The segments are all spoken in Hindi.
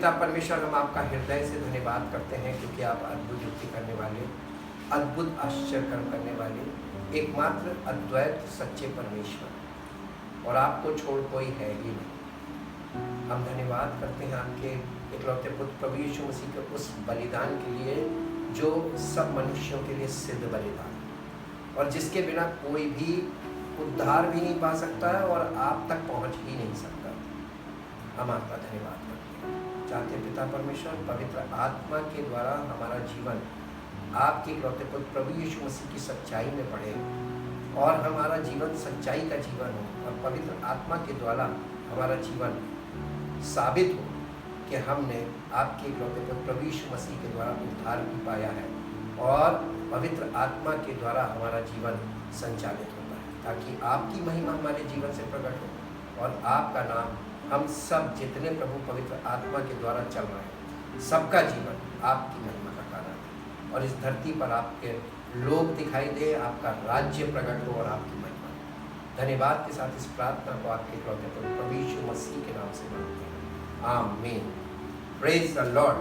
पिता परमेश्वर, हम आपका हृदय से धन्यवाद करते हैं क्योंकि आप अद्भुत युक्ति करने वाले, अद्भुत आश्चर्य कर्म करने वाले, एकमात्र अद्वैत सच्चे परमेश्वर, और आपको छोड़ कोई है ही नहीं। हम धन्यवाद करते हैं आपके इकलौते पुत्र प्रभु यीशु मसीह के उस बलिदान के लिए जो सब मनुष्यों के लिए सिद्ध बलिदान, और जिसके बिना कोई भी उद्धार भी नहीं पा सकता है और आप तक पहुंच ही नहीं सकता। हम आपका धन्यवाद करते हैं। चाहते पिता परमेश्वर पवित्र आत्मा के द्वारा हमारा जीवन आपके इकलौते पुत्र प्रभु यीशु मसीह की सच्चाई में बढ़े और हमारा जीवन सच्चाई का जीवन हो, और पवित्र आत्मा के द्वारा हमारा जीवन साबित हो कि हमने आपके इकलौते पुत्र प्रभु यीशु मसीह के द्वारा उद्धार भी पाया है, और पवित्र आत्मा के द्वारा हमारा जीवन संचालित होता है, ताकि आपकी महिमा हमारे जीवन से प्रकट हो और आपका नाम, हम सब जितने प्रभु पवित्र आत्मा के द्वारा चल रहे हैं, सबका जीवन आपकी महिमा का कारण है, और इस धरती पर आपके लोग दिखाई दे, आपका राज्य प्रकट हो और आपकी महिमा। धन्यवाद के साथ इस प्रार्थना को आपके इकलौते पुत्र प्रभु यीशु मसीह के नाम से मांगते हैं, आमीन। Praise the Lord.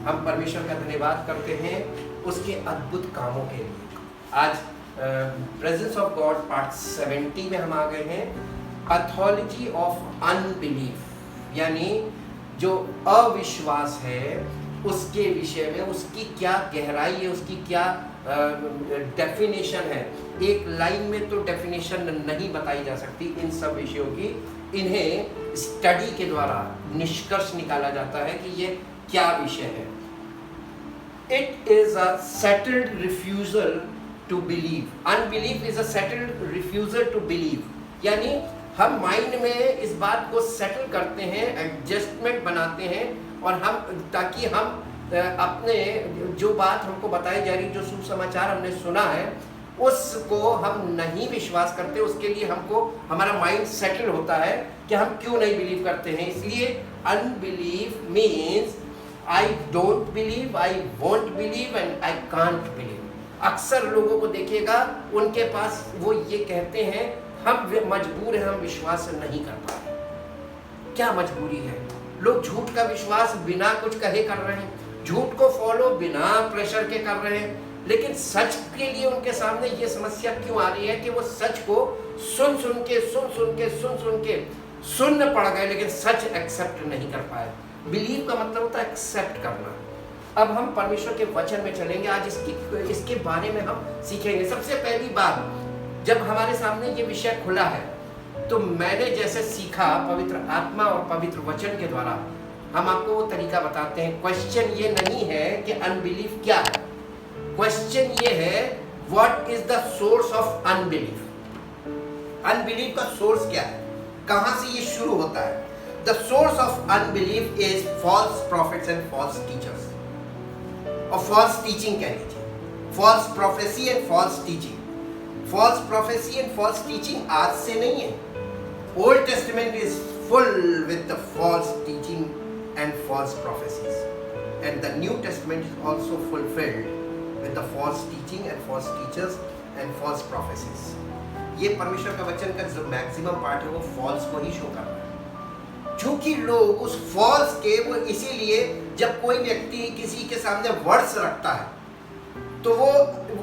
हम परमेश्वर का धन्यवाद करते हैं उसके अद्भुत कामों के लिए। आज प्रेजेंस ऑफ गॉड पार्ट 70 में हम आ गए हैं, पैथोलॉजी ऑफ अनबिलीफ, यानी जो अविश्वास है उसके विषय में, उसकी क्या गहराई है, उसकी क्या डेफिनेशन है। एक लाइन में तो डेफिनेशन नहीं बताई जा सकती इन सब विषयों की, इन्हें स्टडी के द्वारा निष्कर्ष निकाला जाता है कि ये क्या विषय है। It is a settled refusal to believe. Unbelief is a settled refusal to believe, यानी हम माइंड में इस बात को सेटल करते हैं, एडजस्टमेंट बनाते हैं, और हम, ताकि हम अपने जो बात हमको बताई जा रही, जो शुभ समाचार हमने सुना है, उसको हम नहीं विश्वास करते। उसके लिए हमको हमारा माइंड सेटल होता है कि हम क्यों नहीं बिलीव करते हैं। इसलिए unbelief means I don't believe, I won't believe and I can't believe. अक्सर लोगों को देखिएगा, उनके पास वो ये कहते हैं हम मजबूर हैं, हम विश्वास नहीं कर पा रहे। क्या मजबूरी है? लोग झूठ का विश्वास बिना कुछ कहे कर रहे हैं, झूठ को फॉलो बिना प्रेशर के कर रहे हैं, लेकिन सच के लिए उनके सामने ये समस्या क्यों आ रही है कि वो सच को सुन सुन के सुन्न पड़ गए, लेकिन सच एक्सेप्ट नहीं कर पाए। बिलीव का मतलब होता है एक्सेप्ट करना। अब हम परमेश्वर के वचन में चलेंगे। आज इसके बारे में हम सीखेंगे। सबसे पहली बात, जब हमारे सामने ये विषय खुला है, तो मैंने जैसे सीखा पवित्र आत्मा और पवित्र वचन के द्वारा, हम आपको वो तरीका बताते हैं। क्वेश्चन ये नहीं है कि अनबिलीफ क्या है, क्वेश्चन ये है what is the source of unbelief. Unbelief का सोर्स क्या है, कहां से ये शुरू होता है? The source of unbelief is false prophets and false teachers, और फॉल्स टीचिंग कह लीजिए, false prophecy and false teaching. False prophecy and false teaching आज से नहीं है। Old Testament is full with the false teaching and false prophecies, and the New Testament is also fulfilled with the false teaching and false teachers and false prophecies. ये परमेश्वर का वचन का जो मैक्सिमम पार्ट है वो फॉल्स को ही शो कर रहा है, क्योंकि लोग उस फॉल्स के, वो इसीलिए जब कोई व्यक्ति किसी के सामने वर्ड्स रखता है तो वो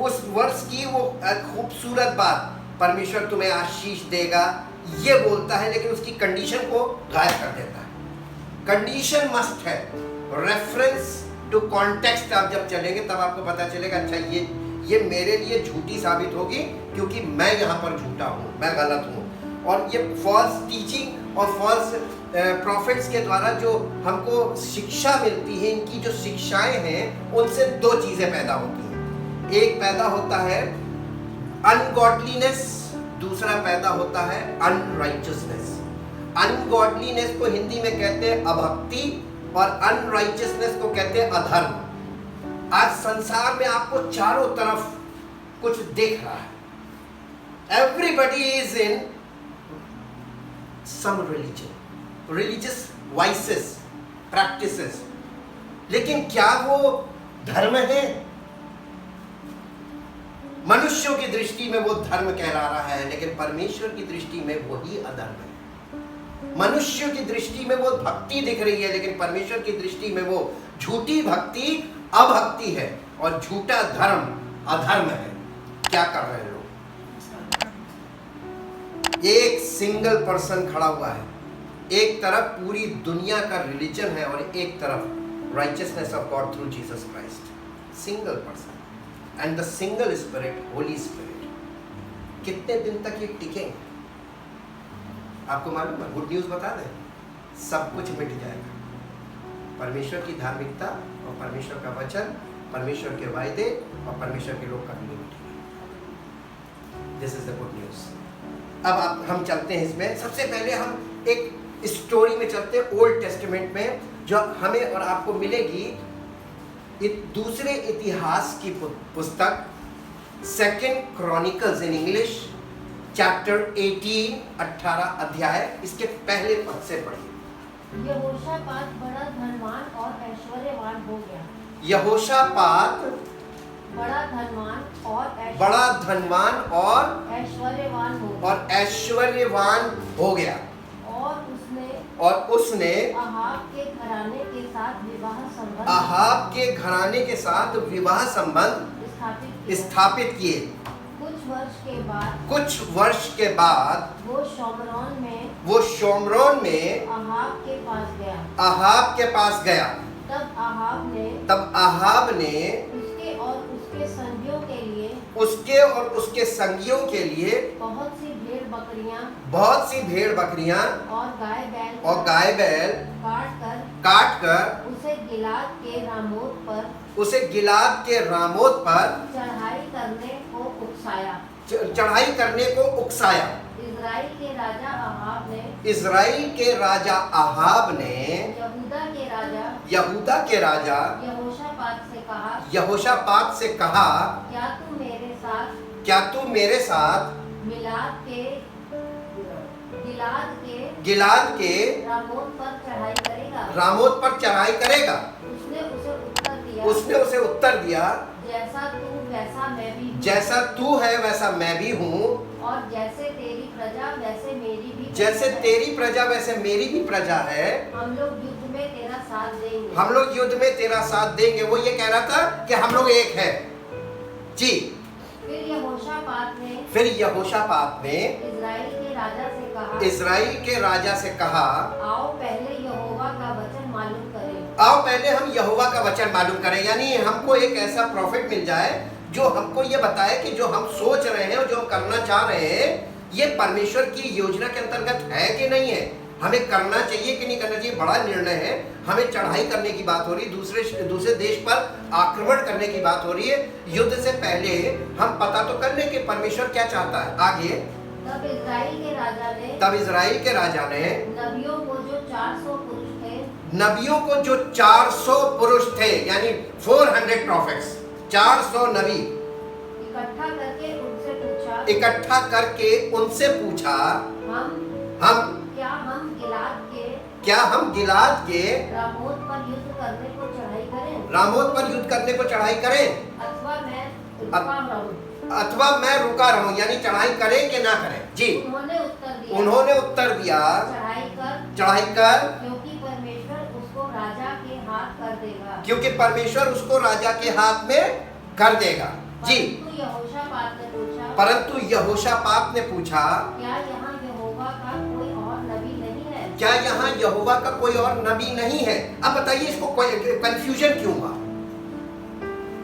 उस वर्ड्स की वो खूबसूरत बात, परमेश्वर तुम्हें आशीष देगा, ये बोलता है, लेकिन उसकी कंडीशन को गायब कर देता है। कंडीशन मस्ट है, रेफरेंस टू कॉन्टेक्स्ट आप जब चलेंगे तब आपको पता चलेगा, अच्छा ये मेरे लिए झूठी साबित होगी क्योंकि मैं यहाँ पर झूठा हूँ, मैं गलत हूँ। और ये फॉल्स टीचिंग और फॉल्स प्रॉफिट्स के द्वारा जो हमको शिक्षा मिलती है, इनकी जो शिक्षाएं हैं, उनसे दो चीजें पैदा होती हैं। एक पैदा होता है अनगॉडलीनेस, दूसरा पैदा होता है अनराइचियसनेस। अनगॉडलीनेस को हिंदी में कहते हैं अभक्ति, और अनराइचियसनेस को कहते हैं अधर्म। आज संसार में आपको चारों तरफ कुछ दिख रहा है। Everybody is in some religion, religious vices, practices, लेकिन क्या वो धर्म है? मनुष्यों की दृष्टि में वो धर्म कहला रहा है, लेकिन परमेश्वर की दृष्टि में वही अधर्म है। मनुष्य की दृष्टि में वो भक्ति दिख रही है, लेकिन परमेश्वर की दृष्टि में वो झूठी भक्ति अभक्ति है और झूठा धर्म अधर्म है। क्या कर रहे हैं लोग? एक सिंगल पर्सन खड़ा हुआ है, एक तरफ पूरी दुनिया का रिलीजन है और एक तरफ righteousness of God through Jesus Christ. Single person and the single spirit, Holi spirit. कितने दिन तक ये टिकेंगे? आपको मालूम है? गुड न्यूज बता दें, सब कुछ मिट जाएगा। परमेश्वर की धार्मिकता और परमेश्वर का वचन, परमेश्वर के वायदे और परमेश्वर के लोग कभी नहीं मिटेंगे। This is the good news. अब हम चलते हैं इसमें। सबसे पहले हम एक स्टोरी में चलते हैं, ओल्ड टेस्टामेंट में, जो हमें और आपको मिलेगी दूसरे इतिहास की पुस्तक, second chronicles in English, chapter 18, 18 अध्याय, इसके पहले पद से पढ़िए। यहोशापात बड़ा धनवान और ऐश्वर्यवान हो गया। यहोशापात बड़ा धनवान और ऐश्वर्यवान हो गया। और उसने अहाब के घराने के साथ विवाह संबंध स्थापित किए। कुछ वर्ष के बाद वो शोमरोन में अहाब के पास गया। तब अहाब ने उसके और उसके संगियों के लिए बहुत सी भेड़ बकरियां और गाय बैल काट कर उसे गिलाद के रामोत पर चढ़ाई करने को उकसाया। इज़राइल के राजा अहाब ने यहूदा के राजा यहोशापात से कहा, क्या तू मेरे साथ गिलाद के रामोत पर चढ़ाई करेगा? उसने उसे उत्तर दिया, जैसा तू है वैसा मैं भी हूँ, और जैसे तेरी प्रजा वैसे मेरी भी प्रजा है। हम लोग युद्ध में तेरा साथ देंगे। वो ये कह रहा था कि हम लोग एक है जी। फिर यहोशापात ने इज़राइल के राजा से कहा, आओ पहले यहोवा का वचन मालूम करें। आओ पहले हम यहोवा का वचन मालूम करें। यानी हमको एक ऐसा प्रॉफिट मिल जाए जो हमको ये बताए कि जो हम सोच रहे हैं और जो हम करना चाह रहे हैं, ये परमेश्वर की योजना के अंतर्गत है कि नहीं है, हमें करना चाहिए कि नहीं करना चाहिए। बड़ा निर्णय है। हमें चढ़ाई करने की बात हो रही है, दूसरे देश पर आक्रमण करने की बात हो रही है। युद्ध से पहले हम पता तो कर लें कि परमेश्वर क्या चाहता है। आगे तब इज़राइल के राजा ने नबियों को जो 400 पुरुष थे, यानी 400 प्रॉफिट्स, 400 नबी इकट्ठा करके उनसे पूछा, क्या हम गिलाद के रामोत पर युद्ध करने को चढ़ाई करें, अथवा मैं रुका रहूं, यानी चढ़ाई करें कि ना करें जी। उन्होंने उत्तर दिया, चढ़ाई कर, क्योंकि परमेश्वर उसको राजा के हाथ में कर देगा जी। परंतु यहोशापात ने पूछा, क्या यहाँ यहोवा का कोई और नबी नहीं है? अब बताइए इसको कंफ्यूजन क्यों हुआ?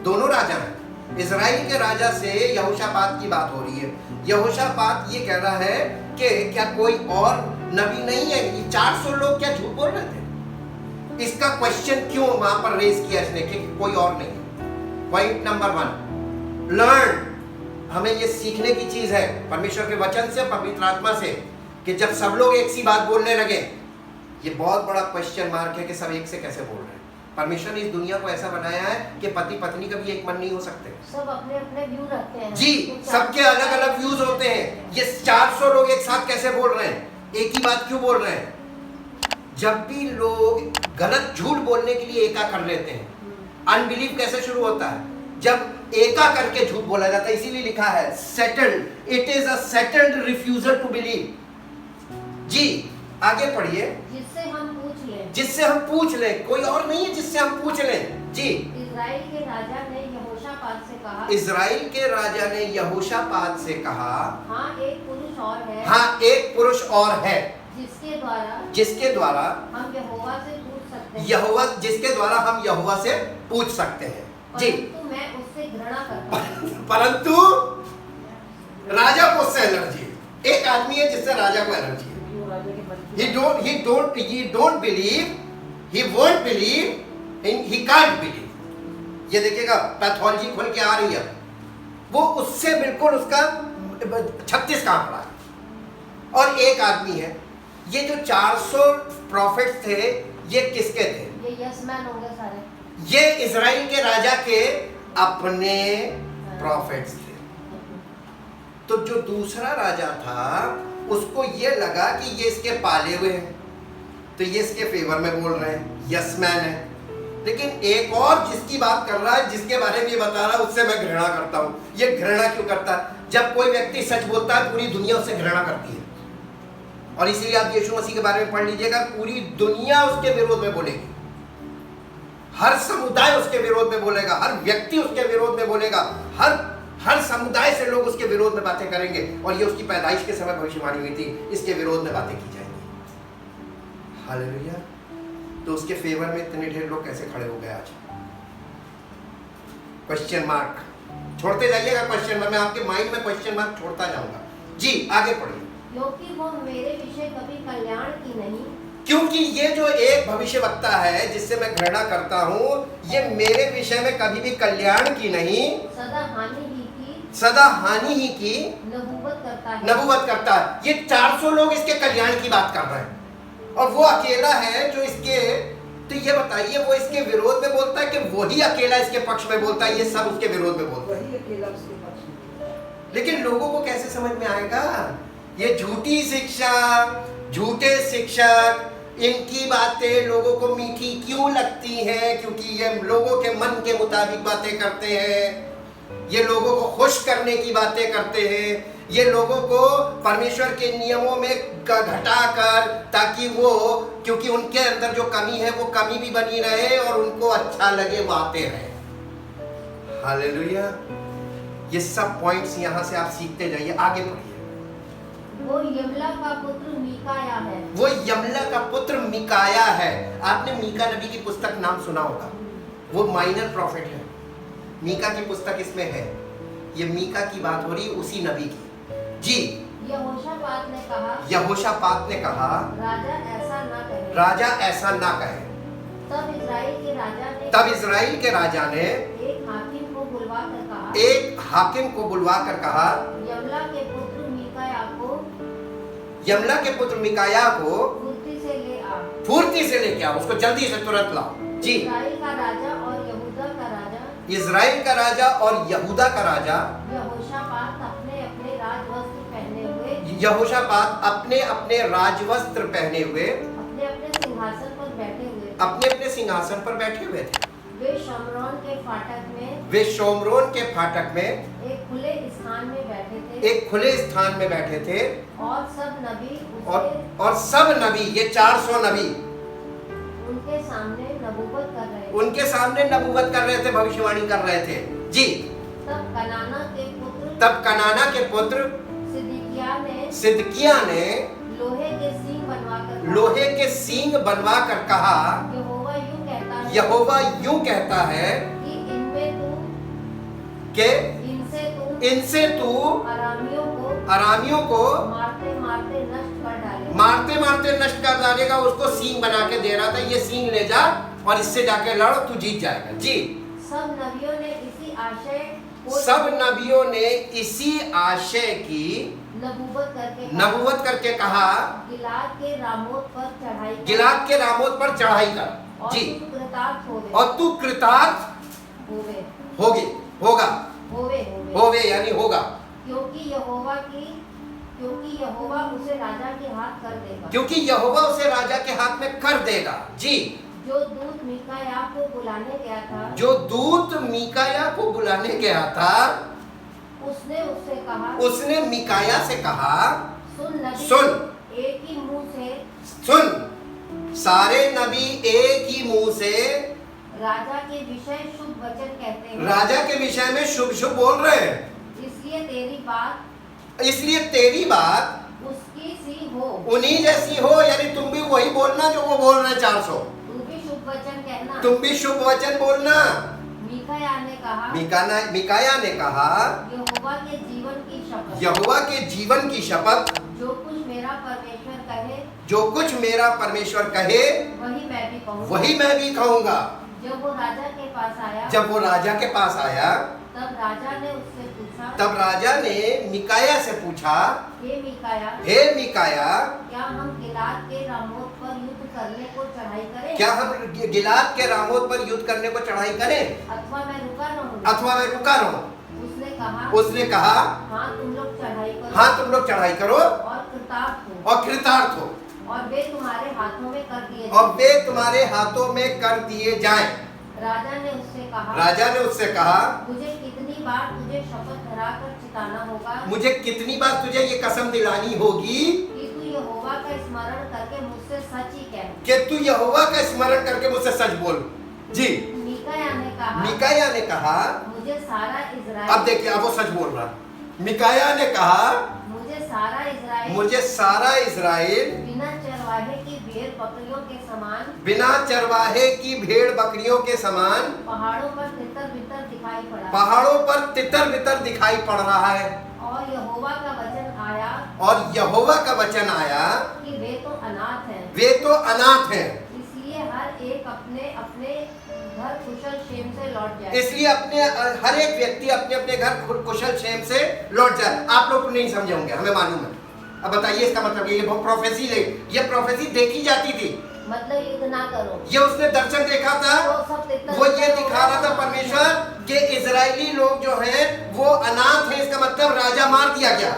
दोनों राजा हैं। इज़राइल के राजा से यहोशापात की बात हो रही है। यहोशापात ये कह रहा है कि क्या कोई और नबी नहीं है? ये 400 लोग क्या झूठ बोल रहे थे? इसका क्वेश्चन क्यों वहां पर रेज किया इसने कि कोई और नहीं? Point number 1, learn. हमें ये सीखने की चीज है परमेश्वर के वचन से, पवित्र आत्मा से, कि जब सब लोग एक सी बात बोलने लगे, ये बहुत बड़ा क्वेश्चन मार्क है कि सब एक से कैसे बोल रहे हैं। परमेश्वर ने इस दुनिया को ऐसा बनाया है कि पति पत्नी कभी एक मन नहीं हो सकते। सब अपने अपने व्यू रखते हैं जी, सबके अलग अलग व्यूज होते हैं। ये 400 लोग एक साथ कैसे बोल रहे हैं, एक ही बात क्यों बोल रहे हैं? जब भी लोग गलत झूठ बोलने के लिए एका कर लेते हैं, अनबिलीव कैसे शुरू होता है? जब एका करके झूठ बोला जाता है। इसीलिए लिखा है settled, it is a settled refusal to believe जी। आगे पढ़िए। जिससे हम पूछ लें। जिससे हम पूछ लें, कोई और नहीं है जिससे हम पूछ लें। जी। इज़राइल के राजा ने यहोशापात से कहा। इज़राइल के राजा ने यहोशापात से कहा, हाँ एक पुरुष और है। हाँ एक पुरुष और है जिसके द्वारा हम यहोवा से पूछ सकते हैं। जिसके द्वारा हम यहोवा से पूछ सकते हैं। जी। परंतु मैं उससे घृणा करता हूँ। परंतु राजा को उससे एलर्जी है। एक आदमी है जिससे राजा को एलर्जी है। He don't believe, he won't believe, and he can't believe. ये देखिएगा पैथोलॉजी खुल के आ रही है। वो उससे बिल्कुल उसका 36 का आंकड़ा है। और एक आदमी है, ये जो 400 प्रॉफिट्स थे, ये किसके थे? ये यस मैन होंगे सारे। ये इज़राइल के राजा के अपने प्रॉफिट्स थे। तो जो दूसरा राजा था, उसको ये लगा कि ये इसके पाले हुए हैं, तो ये इसके फेवर में बोल रहे हैं, यस मैन है। लेकिन एक और जिसकी बात कर रहा है, जिसके बारे में ये बता रहा है, उससे मैं घृणा करता हूँ। ये घृणा क्यों करता है? जब कोई व्यक्ति सच बोलता है, पूरी दुनिया उससे घृणा करती है। और इसीलिए आप यीशु मसीह के बारे में पढ़ लीजिएगा, पूरी दुनिया उसके विरोध में बोलेगी, हर समुदाय उसके विरोध में बोलेगा, हर व्यक्ति उसके विरोध में बोलेगा, हर समुदाय से लोग उसके विरोध में बातें करेंगे। और ये उसकी पैदाइश के समय भविष्यवाणी हुई थी, इसके विरोध में बातें की जाएंगी। हालेलुया। तो उसके फेवर में इतने ढेर लोग कैसे खड़े हो गए आज? क्वेश्चन मार्क छोड़ते जाइएगा। क्वेश्चन मार्क, मैं आपके माइंड में क्वेश्चन मार्क छोड़ता जाऊंगा। जी आगे पढ़िए। क्योंकि वो मेरे विषय कभी कल्याण की नहीं। क्योंकि ये जो एक भविष्यवक्ता है जिससे मैं घृणा करता हूँ, ये मेरे विषय में कभी भी कल्याण की नहीं, सदा हानि ही की नबूवत करता है। ये 400 लोग इसके कल्याण की बात कर रहे हैं, और वो अकेला है जो इसके, तो ये बताइए वो इसके विरोध में बोलता है कि वही अकेला इसके पक्ष में बोलता है? ये सब उसके विरोध में बोलता है। लेकिन लोगों को कैसे समझ में आएगा? ये झूठी शिक्षा, झूठे शिक्षक, इनकी बातें लोगों को मीठी क्यों लगती हैं? क्योंकि ये लोगों के मन के मुताबिक बातें करते हैं, ये लोगों को खुश करने की बातें करते हैं, ये लोगों को परमेश्वर के नियमों में घटाकर, ताकि वो, क्योंकि उनके अंदर जो कमी है वो कमी भी बनी रहे और उनको अच्छा लगे वो आते रहे। हालेलुया। ये सब पॉइंट्स यहाँ से आप सीखते जाइए। आगे बढ़िए। वो यमला का पुत्र मिकाया है। वो यमला का पुत्र मिकाया है। आपने मीका नबी की पुस्तक नाम सुना होगा, वो माइनर प्रॉफिट है। मीका की पुस्तक इसमें है। ये मीका की बात हो रही है उसी नबी की। जी। यहोशापात ने कहा राजा ऐसा ना कहे। तब इज़राइल के राजा ने एक हाकिम को बुलवा कर कहा यमला के पुत्र मिकाया को फुर्ती से लेके आओ, उसको जल्दी से तुरंत लाओ। जी। इज़राइल का राजा और यहूदा का राजा यहोशापात अपने अपने राजवस्त्र पहने हुए अपने अपने सिंहासन पर बैठे हुए थे। वे शोमरोन के फाटक में एक खुले स्थान में बैठे थे। और सब नबी ये 400 नबी उनके सामने नबूवत कर रहे थे, भविष्यवाणी कर रहे थे। जी। तब कनाना के पुत्र सिदकिय्याह ने लोहे के सींग बनवा कर कहा यहोवा यूं कहता है कि इनसे तू अरामियों को मारते मारते नष्ट कर डालेगा। उसको सींग बना के दे रहा था, ये सींग ले जा और इससे जाके लड़ो, तू जीत जाएगा। जी। सब नबियों ने इसी आशय की नबूवत करके कहा गिलाद के रामोत पर चढ़ाई कर। जी। और तू कृतार्थ होवे यानी होगा, क्योंकि यहोवा उसे राजा के हाथ में कर देगा। जी। जो दूत मीकाया को बुलाने गया था उसने मिकाया से कहा सुन एक ही मुंह से सुन, सारे नबी एक ही मुंह से राजा के विषय शुभ वचन कहते हैं। राजा के विषय में शुभ शुभ बोल रहे हैं। इसलिए तेरी बात उसकी सी हो, उन्हीं जैसी हो, यानी तुम भी वही बोलना जो वो बोल रहे हैं 400। तू भी शुभ वचन कहना। तुम भी शुभ वचन बोलना। मीकाया ने कहा, मिकाया ने कहा, यहोवा के जीवन की शपथ, यहोवा के जीवन की शपथ, जो कुछ मेरा परमेश्वर कहे, जो कुछ मेरा परमेश्वर कहे वही मैं भी कहूँगा। वही मैं भी कहूँगा। जब वो राजा के पास आया, जब वो राजा के पास आया, तब राजा ने उससे पूछा, तब राजा ने मिकाया से पूछा, हे मीकाया, हे मिकाया, क्या हम गिलाद के रामोत पर युद्ध करने को चढ़ाई करें? क्या हम गिलाद के रामोत पर युद्ध करने को चढ़ाई करें, अथवा मैं रुका रहूं? अथवा मैं रुका रहूं? उसने कहा, हाँ तुम लोग चढ़ाई करो, हाँ तुम लोग चढ़ाई करो और कृतार्थ हो, और कृतार्थ हो, और वे तुम्हारे हाथों में कर दिए और वे तुम्हारे हाथों में कर दिए जाएं। राजा ने उससे कहा, राजा ने उससे कहा, मुझे कितनी बार तुझे शपथ धराकर चिताना होगा, मुझे कितनी बार तुझे ये कसम दिलानी होगी कि तू यहोवा का स्मरण करके मुझसे सच ही कह, कि तू यहोवा का स्मरण करके मुझसे सच बोल। जी। मिकाया ने कहा, मुझे सारा इज़राइल, अब देखिए, अब वो सच बोल रहा। मिकाया ने कहा, मुझे सारा इज़राइल बिना चरवाहे की भेड़ बकरियों के समान, बिना चरवाहे की भेड़ बकरियों के समान पहाड़ों पर तितर बितर दिखाई पड़ा, पहाड़ों पर तितर बितर दिखाई पड़ रहा है। और यहोवा का वचन आया, और यहोवा का वचन आया कि वे तो अनाथ हैं, वे तो अनाथ हैं, इसलिए हर एक अपने अपने घर कुशल क्षेम से लौट जाए। इसलिए हर एक व्यक्ति अपने अपने घर कुशल क्षेम से लौट जाए। आप लोग नहीं समझे होंगे, हमें मालूम है। अब बताइए इसका मतलब, ये प्रोफेसी ये प्रोफेसी देखी जाती थी, मतलब युद्ध ना करो। ये उसने दर्शन देखा था, वो ये दिखा रहा था परमेश्वर कि इजरायली लोग जो हैं वो अनाथ हैं, इसका मतलब राजा मार दिया गया।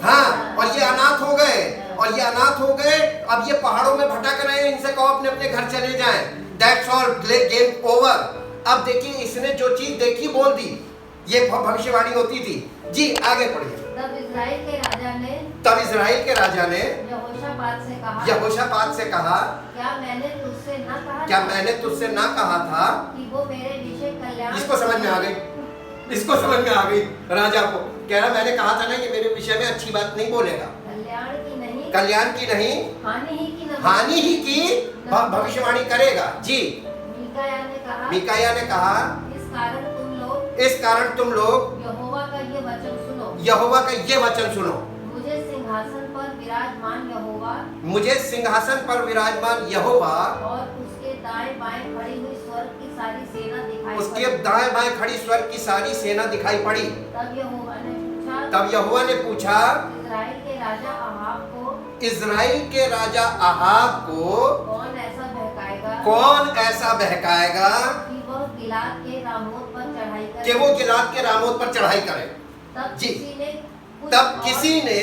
हाँ, और ये अनाथ हो गए, और ये अनाथ हो गए, अब ये पहाड़ों में भटक रहे हैं, इनसे कहो अपने अपने घर चले जाएं। That's all, game over. अब देखिए, इसने जो चीज देखी बोल दी, ये भविष्यवाणी होती थी। जी आगे पढ़िए। तब इजराइल के राजा ने यहोशापात से कहा, क्या मैंने तुझसे न कहा था कि वो मेरे विषय कल्याण। इसको समझ में आ गई, इसको समझ में आ गई। राजा को कह रहा, मैंने कहा था ना कि मेरे विषय में अच्छी बात नहीं बोलेगा, कल्याण की नहीं हानि ही की भविष्यवाणी करेगा। जी। मिकाया ने कहा, इस कारण तुम लोग यहोवा का ये वचन सुनो। मुझे सिंहासन पर विराजमान यहोवा और उसके दाएं बाएं खड़ी हुई स्वर्ग की सारी सेना दिखाई उसके दाएं बाएं खड़ी स्वर्ग की सारी सेना दिखाई पड़ी। तब यहोवा ने पूछा, इज़राइल के राजा अहाब को कौन ऐसा बहकाएगा कि वो गिलाद के रामोत पर चढ़ाई करे। जी। तब किसी ने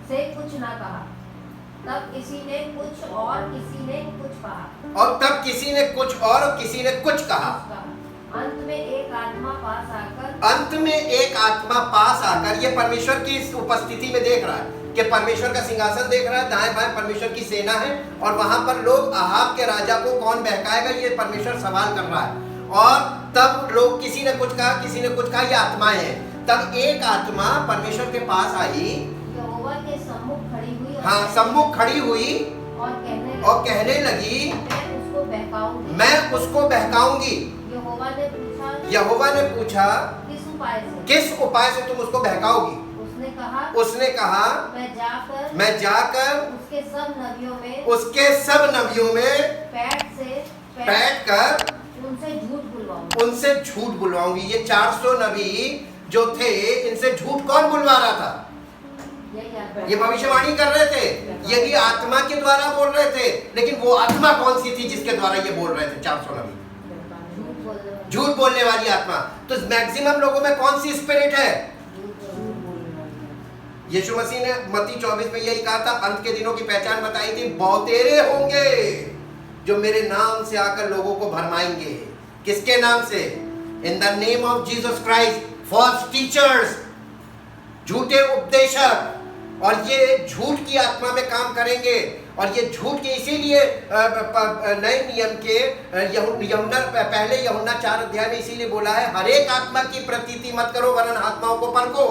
कुछ ना कहा, तब किसी ने कुछ और किसी ने कुछ कहा, और तब किसी ने कुछ और किसी ने कुछ कहा। अंत में एक आत्मा पास आकर ये परमेश्वर की उपस्थिति में देख रहा है कि परमेश्वर का सिंहासन देख रहा है, दाएं बाएं परमेश्वर की सेना है, और वहां पर लोग अहाब के राजा को कौन बहकाएगा, ये परमेश्वर सवाल कर रहा है। और तब लोग, किसी ने कुछ कहा, किसी ने कुछ कहा, ये आत्माएं हैं। तब एक आत्मा परमेश्वर के पास आई, यहोवा के सम्मुख खड़ी हुई, हाँ सम्मुख खड़ी हुई और कहने लगी, मैं उसको बहकाऊंगी। यहोवा ने पूछा, किस उपाय से तुम उसको बहकाओगी? उसने कहा, मैं जाकर उसके सब नबियों में बैठ कर उनसे झूठ बुलवाऊंगी। ये 400 नबी जो थे, इनसे झूठ कौन बुलवा रहा था? ये भविष्यवाणी कर रहे थे, ये भी आत्मा के द्वारा बोल रहे थे, लेकिन वो आत्मा कौन सी थी जिसके द्वारा ये बोल रहे थे 400 नबी? झूठ बोलने वाली आत्मा। तो मैक्सिमम लोगों में कौन सी स्पिरिट है? यीशु मसीह ने मत्ती 24 में यही कहा था, अंत के दिनों की पहचान बताई थी, बहुतेरे होंगे जो मेरे नाम से आकर लोगों को भरमाएंगे। किसके नाम से? In the name of Jesus Christ. False teachers, झूठे उपदेशक, और ये झूठ की आत्मा में काम करेंगे। और ये झूठ के इसीलिए नए नियम के यूहन्ना पहले यूहन्ना 4 अध्याय में इसीलिए बोला है, हर एक आत्मा की प्रतीति मत करो वरन आत्माओं को परखो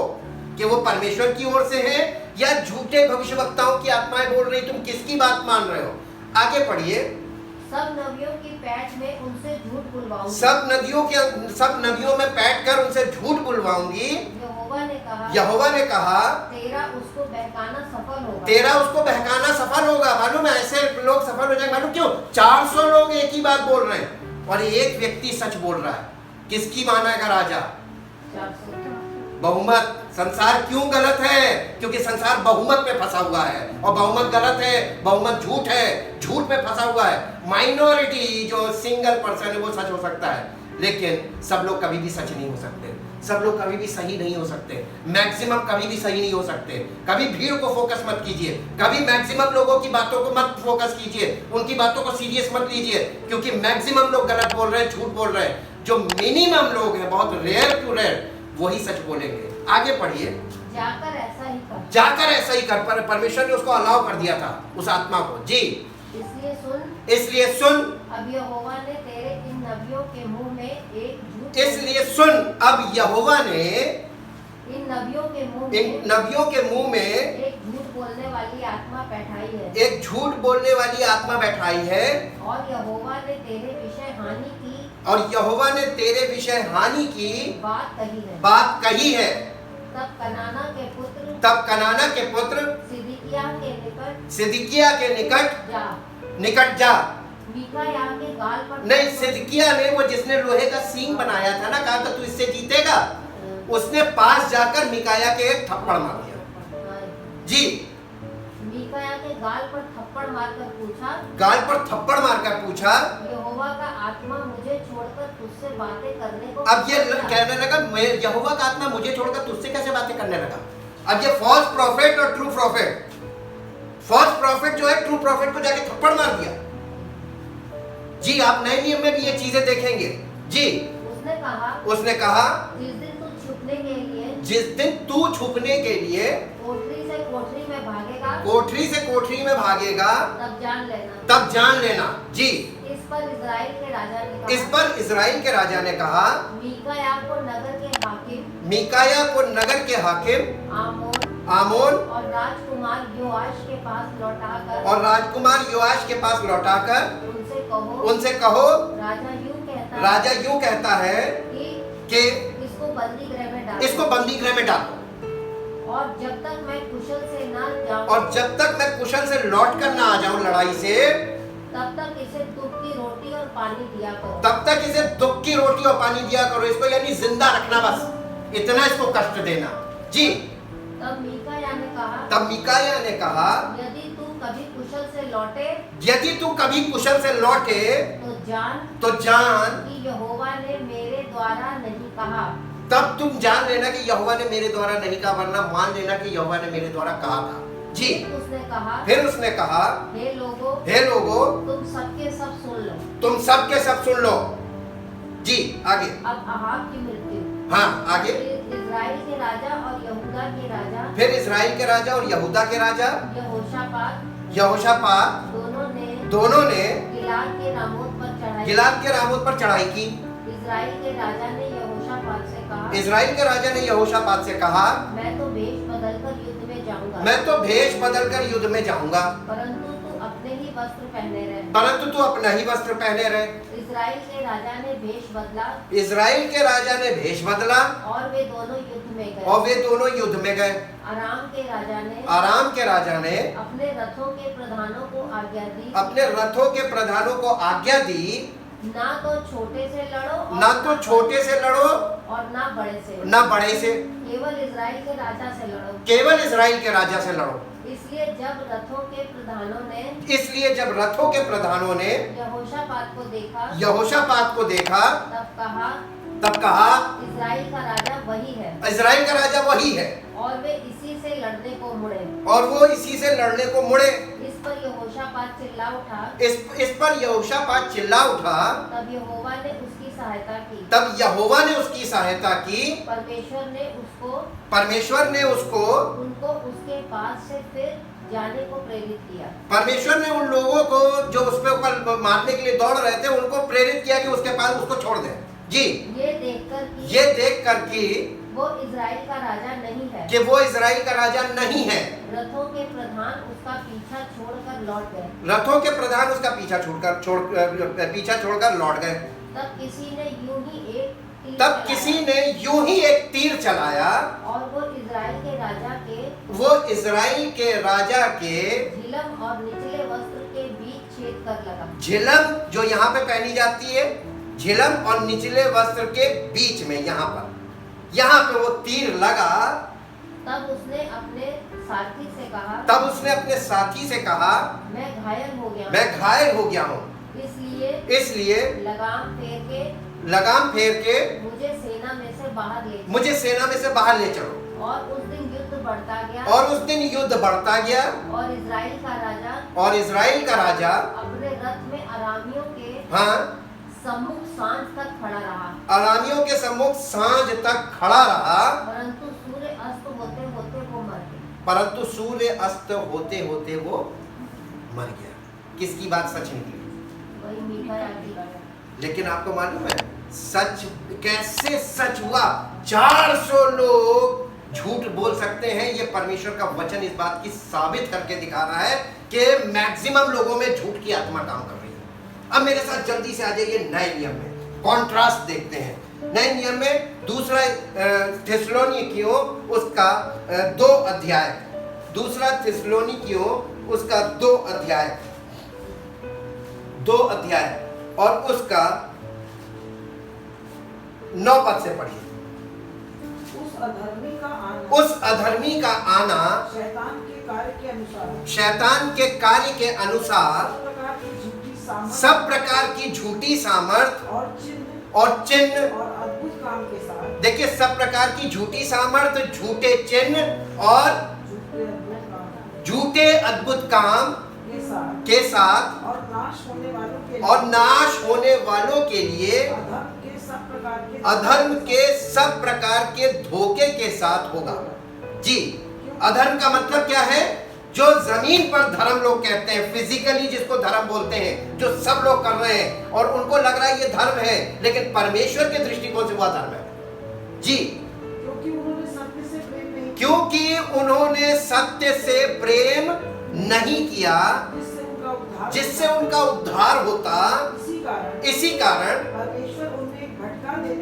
कि वो परमेश्वर की ओर से है या झूठे भविष्यवक्ताओं की आत्माएं बोल रही, तुम किसकी बात मान रहे हो। आगे पढ़िए। सब नबियों की पैठ में उनसे झूठ बुलवाऊंगी। सब नबियों में बैठ कर उनसे झूठ बुलवाऊंगी। यहोवा ने कहा तेरा उसको बहकाना सफल होगा। तेरा उसको बहकाना सफल होगा। मालूम है ऐसे लोग सफल हो जाएंगे। मालूम क्यों? 400 लोग एक ही बात बोल रहे हैं और एक व्यक्ति सच बोल रहा है। किसकी मानेगा राजा? 400 बहुमत। संसार क्यों गलत है? क्योंकि संसार बहुमत में फंसा हुआ है और बहुमत गलत है, बहुमत झूठ है, झूठ में फंसा हुआ है। माइनॉरिटी जो सिंगल पर्सन है वो सच हो सकता है, लेकिन सब लोग कभी भी सच नहीं हो सकते। सब लोग कभी भी सही नहीं हो सकते। मैक्सिमम कभी भी सही नहीं हो सकते। कभी भीड़ को फोकस मत कीजिए, कभी मैक्सिमम लोगों की बातों को मत फोकस कीजिए, उनकी बातों को सीरियस मत लीजिए, क्योंकि मैक्सिमम लोग गलत बोल रहे हैं, झूठ बोल रहे हैं। जो मिनिमम लोग हैं, बहुत रेयर टू रेयर, वही सच बोलेंगे। आगे पढ़िए। जाकर ऐसा ही कर। परमेश्वर ने उसको अलाउ कर दिया था उस आत्मा को। जी। इसलिए सुन। अब यहोवा ने तेरे इन नबियों के मुंह में एक झूठ। इसलिए सुन, अब यहोवा ने इन नबियों के मुंह में एक झूठ बोलने वाली आत्मा बैठाई है। एक झूठ बोलने वाली आत्मा बैठाई है। और यहोवा ने तेरे विषय हानि की बात कही है। तब कनाना के पुत्र सिदकिय्याह के निकट जा। मीकायाह के गाल पर नहीं, सिदकिय्याह ने, वो जिसने लोहे का सींग बनाया था ना, कहा था तू इससे जीतेगा, उसने पास जाकर मीकायाह के एक थप्पड़ मार दिया। जी। मीकायाह के गाल पर थप्पड़ मारकर पूछा, यहोवा का आत्मा मुझे छोड़कर तुझसे बातें करने को। अब ये कहने लगा, यहोवा का आत्मा मुझे छोड़कर तुझसे कैसे बातें करने लगा। अब ये फॉल्स प्रॉफिट और ट्रू प्रॉफिट, फॉल्स प्रॉफिट जो है ट्रू प्रॉफिट को जाके थप्पड़ मार दिया। जी, आप नए नियम में भी ये चीजें देखेंगे। जी। उसने कहा जिस दिन तू छुपने के लिए कोठरी से कोठरी में भागेगा, तब जान लेना। जी। इस पर इजराइल के राजा ने कहा, मीकायाह को नगर के हाकिम आमोन और राजकुमार योआश के पास लौटाकर उनसे कहो, राजा यूं कहता है कि इसको बंदी गृह में डालो, और जब तक मैं कुशल से लौट कर ना आ जाऊं लड़ाई से, तब तक इसे दुख की रोटी और पानी दिया करो। इसको यानी जिंदा रखना, बस इतना इसको कष्ट देना। जी। तब मीकायाह ने कहा, यदि तू कभी कुशल से लौटे तो जान कि यहोवा ने मेरे द्वारा नहीं कहा। तब तुम जान लेना कि यहोवा ने मेरे द्वारा नहीं कहा, वरना मान लेना कि यहोवा ने मेरे द्वारा कहा था। जी। फिर उसने कहा, हे लोगों, तुम सबके सब सुन लो। जी। आगे। अब अहाब की मृत्यु। हाँ, आगे। इजराइल के राजा और यहूदा के राजा। फिर इजराइल के राजा और यहूदा के राजा यहोशापात दोनों ने गिलाद के रामोत पर चढ़ाई की। इजराइल के राजा ने यहोशापात से कहा, मैं तो भेष बदलकर युद्ध में जाऊंगा, परंतु तू अपने ही वस्त्र पहने रहे। इजराइल के राजा ने भेष बदला और वे दोनों युद्ध में गए। आराम के राजा ने अपने रथों के प्रधानों को आज्ञा दी, ना तो छोटे से लड़ो और ना बड़े से, केवल इजराइल के राजा से लड़ो। इसलिए जब रथों के प्रधानों ने यहोशापात को देखा, तब कहा इजराइल का राजा वही है, और वो इसी से लड़ने को मुड़े। इस पर यहोशापात चिल्ला उठा, इस पर यहोशापात चिल्ला उठा, तब यहोवा ने उसकी सहायता की। तब यहोवा ने उसकी सहायता की। परमेश्वर ने उसको उनको उसके पास से फिर जाने को प्रेरित किया। परमेश्वर ने उन लोगों को जो उस पे ऊपर मारने के लिए दौड़ रहे थे उनको प्रेरित किया कि उसके पास उसको छोड़ दें। जी, ये देखकर कि वो इजराइल का राजा नहीं है, कि वो इजराइल का राजा नहीं है, रथों के प्रधान उसका पीछा छोड़कर लौट गए। रथों के प्रधान उसका पीछा छोड़कर लौट गए। तब किसी ने यूं ही एक तीर चलाया और वो इजराइल के राजा के झिलम और निचले वस्त्र के बीच छेद कर लगा। झिलम जो यहाँ पे पहनी जाती है, झिलम और निचले वस्त्र के बीच में यहाँ पे वो तीर लगा। तब उसने अपने साथी से कहा, मैं घायल हो गया हूँ, इसलिए लगाम फेर के मुझे सेना में से बाहर ले चलो। और उस दिन युद्ध बढ़ता गया और इजराइल का राजा अपने रथ में अरामियों के सम्मुख सांझ तक खड़ा रहा। परंतु सूर्य अस्त होते वो मर गया। किसकी बात सच निकली? वही मीका याजक का। लेकिन आपको मालूम है सच कैसे सच हुआ? 400 लोग झूठ बोल सकते हैं। ये परमेश्वर का वचन इस बात की साबित करके दिखा रहा है कि मैक्सिमम लोगों में झूठ की आत्मा काम कर रही है। अब मेरे साथ जल्दी से आ जाइए नए नियम में, कॉन्ट्रास्ट देखते हैं। नए नियम में दूसरा थिस्सलुनीकियों उसका 2 अध्याय, दूसरा थिस्सलुनीकियों उसका 2 अध्याय और उसका 9 पद से पढ़िए। उस अधर्मी का आना शैतान के कार्य के अनुसार सब प्रकार की झूठी सामर्थ और चिन्ह और अद्भुत काम के साथ, देखिए सब प्रकार की झूठी सामर्थ, झूठे चिन्ह और झूठे अद्भुत काम के साथ और नाश होने वालों के लिए अधर्म के सब प्रकार के धोखे के साथ होगा। जी, अधर्म का मतलब क्या है? जो जमीन पर धर्म लोग कहते हैं, फिजिकली जिसको धर्म बोलते हैं, जो सब लोग कर रहे हैं और उनको लग रहा है ये धर्म है, लेकिन परमेश्वर के दृष्टिकोण से वह धर्म है। जी, क्योंकि उन्होंने सत्य से प्रेम नहीं किया जिससे उनका उद्धार होता। इसी कारण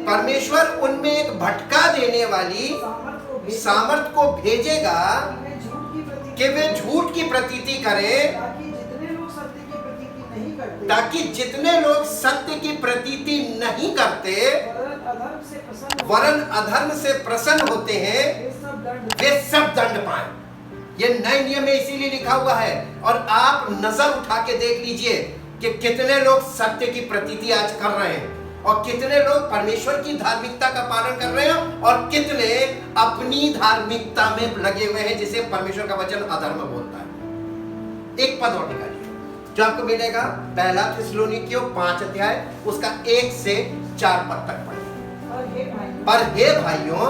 परमेश्वर उनमें एक भटका देने वाली सामर्थ को भेजेगा कि वे झूठ की प्रतीति करें, ताकि जितने लोग सत्य की प्रतीति नहीं करते वरन अधर्म से प्रसन्न होते हैं वे सब दंड पाएं। ये नए नियम में इसीलिए लिखा हुआ है। और आप नजर उठा के देख लीजिए कि कितने लोग सत्य की प्रतीति आज कर रहे हैं और कितने लोग परमेश्वर की धार्मिकता का पालन कर रहे हैं और कितने अपनी धार्मिकता में लगे हुए हैं, जिसे परमेश्वर का वचन अधर्म बोलता है। एक पद और निकालिए जो आपको मिलेगा, पहला थिस्सलुनीकियों 5 अध्याय उसका 1 से 4 पद तक पढ़िए। पर हे भाइयों,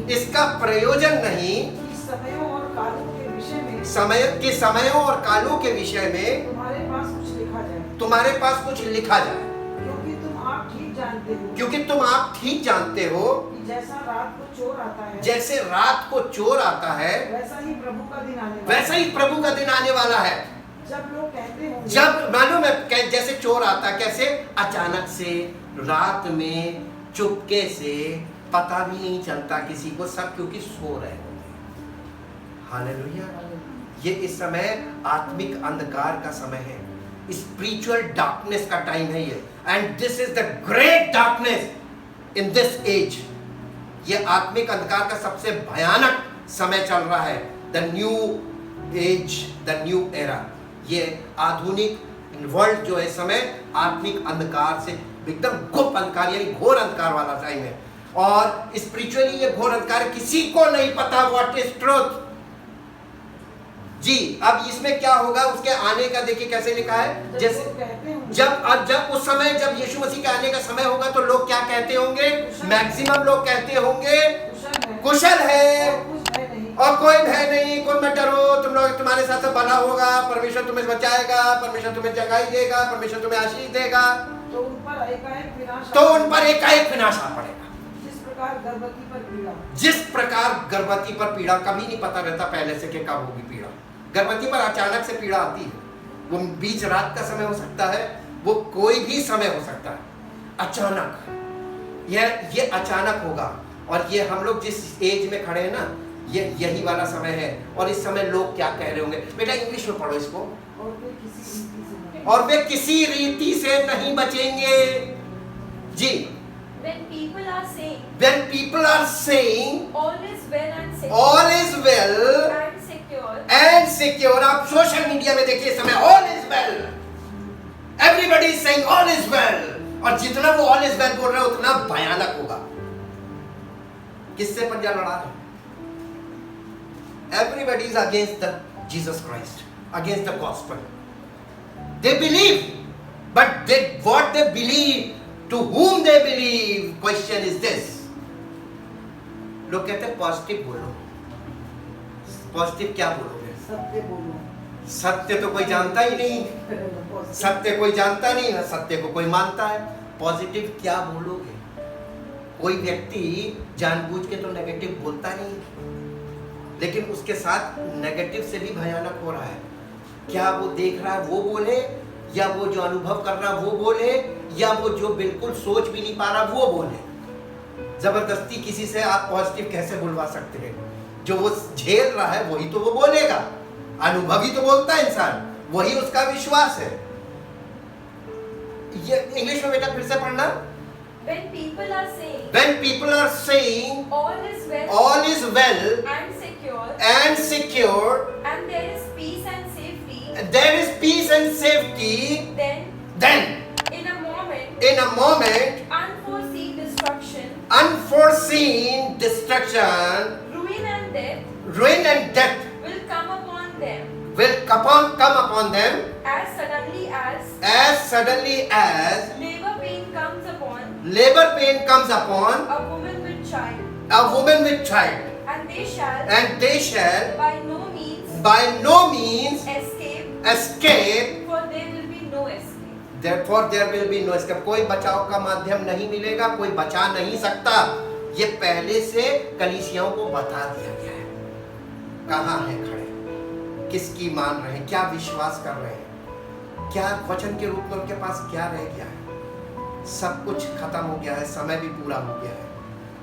इसका प्रयोजन नहीं समयों और कालों के विषय में समयों और कालों के विषय में तुम्हारे पास कुछ लिखा जाए, क्योंकि तुम आप ठीक जानते हो कि जैसे रात को चोर आता है वैसा ही प्रभु का दिन आने वाला है। जब लोग कहते होंगे, जब मालूम है जैसे चोर आता, कैसे? अचानक से रात में चुपके से, पता भी नहीं चलता किसी को, सब क्योंकि सो रहे होंगे। हालेलुया। ये इस समय आत्मिक अंधकार का समय है, स्पिरिचुअल डार्कनेस का टाइम है ये। And this is the great darkness in this age. ये आत्मिक अंधकार का सबसे भयानक समय चल रहा है। The new age, the new era. ये आधुनिक वर्ल्ड जो है समय आत्मिक अंधकार से एकदम गुप्त अंधकार यानी घोर अंधकार वाला टाइम है। और स्पिरिचुअली ये घोर अंधकार किसी को नहीं पता व्हाट इज ट्रुथ। जी, अब इसमें क्या होगा, उसके आने का देखिए कैसे लिखा है, जैसे जब उस समय जब यीशु मसीह के आने का समय होगा तो लोग क्या कहते होंगे, मैक्सिमम लोग कहते होंगे कुशल है और कोई भय नहीं, कोई मत डरो, तुम लोग, तुम्हारे साथ भला होगा, परमेश्वर तुम्हें बचाएगा, परमेश्वर तुम्हें जगाई देगा, परमेश्वर तुम्हें आशीष देगा। तो उन पर एकाएक विनाश आ पड़ेगा। जिस प्रकार गर्भवती पर पीड़ा, कभी नहीं पता रहता पहले से कि कब होगी पीड़ा। गर्भवती पर अचानक से पीड़ा आती है, वो बीच रात का समय हो सकता है, वो कोई भी समय हो सकता है, अचानक ये अचानक होगा। और ये हम लोग जिस एज में खड़े हैं ना, ये यही वाला समय है। और इस समय लोग क्या कह रहे होंगे, बेटा इंग्लिश में पढ़ो इसको, और वे किसी रीति से नहीं बचेंगे। जी, when people are saying all is well and secure, आप सोशल मीडिया में देखिए इस समय all is well, everybody is saying all is well, और जितना वो all is well बोल रहे हैं उतना भयानक होगा। किससे पंजा लड़ा रहे? Everybody is against the Jesus Christ, against the gospel. They believe, but what they believe, to whom they believe, question is this. लोग कहते हैं पॉजिटिव बोलो। पॉजिटिव क्या बोलोगे? सत्य बोलो। सत्य तो कोई जानता ही नहीं, सत्य कोई जानता नहीं है, सत्य को कोई मानता है। पॉजिटिव क्या बोलोगे? कोई व्यक्ति जानबूझ के तो नेगेटिव बोलता नहीं, लेकिन उसके साथ नेगेटिव से भी भयानक हो रहा है। क्या वो देख रहा है वो बोले, या वो जो अनुभव कर रहा है वो बोले, या वो जो बिल्कुल सोच भी नहीं पा रहा वो बोले। जबरदस्ती किसी से आप पॉजिटिव कैसे बुलवा सकते हैं? जो वो झेल रहा है वही तो वो बोलेगा। अनुभवी तो बोलता है इंसान, वही उसका विश्वास है। ये इंग्लिश में बेटा फिर से पढ़ना। When people are saying all is well and secure and there is peace and safety, then in a moment unforeseen destruction, ruin and death will come upon them as suddenly as labor pain comes upon a woman with child, and they shall by no means escape, therefore there will be no escape. कोई बचाव का माध्यम नहीं मिलेगा, कोई बचा नहीं सकता। ये पहले से कलीसियाओं को बता दिया गया है। कहाँ है खड़े, किसकी मान रहे हैं, क्या विश्वास कर रहे हैं, क्या वचन के रूप में उनके पास क्या रह गया है। सब कुछ खत्म हो गया है, समय भी पूरा हो गया है।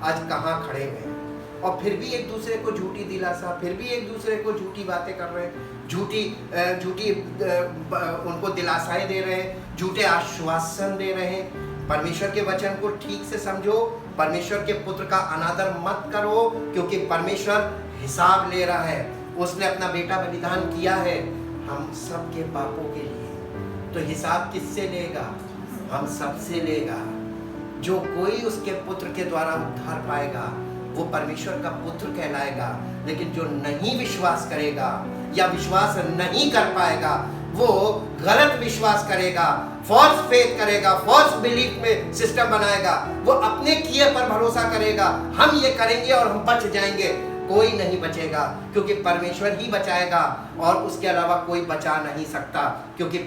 आज कहाँ खड़े हुए हैं, और फिर भी एक दूसरे को झूठी दिलासा, फिर भी एक दूसरे को झूठी बातें कर रहे हैं, झूठी उनको दिलासाएं दे रहे हैं, झूठे आश्वासन दे रहे हैं। परमेश्वर के वचन को ठीक से समझो, परमेश्वर के पुत्र का अनादर मत करो, क्योंकि परमेश्वर हिसाब ले रहा है। उसने अपना बेटा बलिदान किया है हम सब के पापों के लिए, तो हिसाब किससे लेगा? हम सबसे लेगा। जो कोई उसके पुत्र के द्वारा उद्धार पाएगा वो परमेश्वर का पुत्र कहलाएगा। लेकिन जो नहीं विश्वास करेगा या विश्वास नहीं कर पाएगा, वो गलत विश्वास करेगा, फॉल्स फेथ करेगा, फॉल्स बिलीफ में सिस्टम बनाएगा, वो अपने किए पर भरोसा करेगा। हम ये करेंगे और हम बच जाएंगे। कोई नहीं बचेगा, क्योंकि परमेश्वर ही बचाएगा, और उसके अलावा कोई बचा नहीं सकता, क्योंकि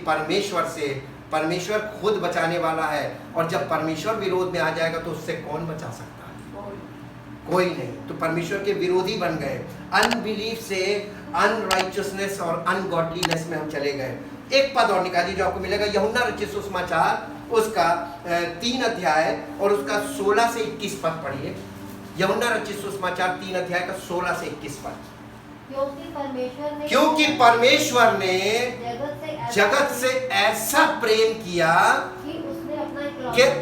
परमेश्वर खुद बचाने वाला है। और जब परमेश्वर विरोध में आ जाएगा तो उससे कौन बचा सकता है? कोई नहीं। तो परमेश्वर के विरोधी बन गए। अनबिलीफ से अनराइचियसनेस और अनगॉडलीनेस में हम चले गए। एक पद और निकालिए जो आपको मिलेगा, यूहन्ना रचित सुसमाचार उसका 3 अध्याय और उसका 16 से 21 पद पढ़िए। यूहन्ना रचित सुसमाचार 3 अध्याय का 16 से 21 पद। क्योंकि परमेश्वर ने जगत से ऐसा प्रेम किया कि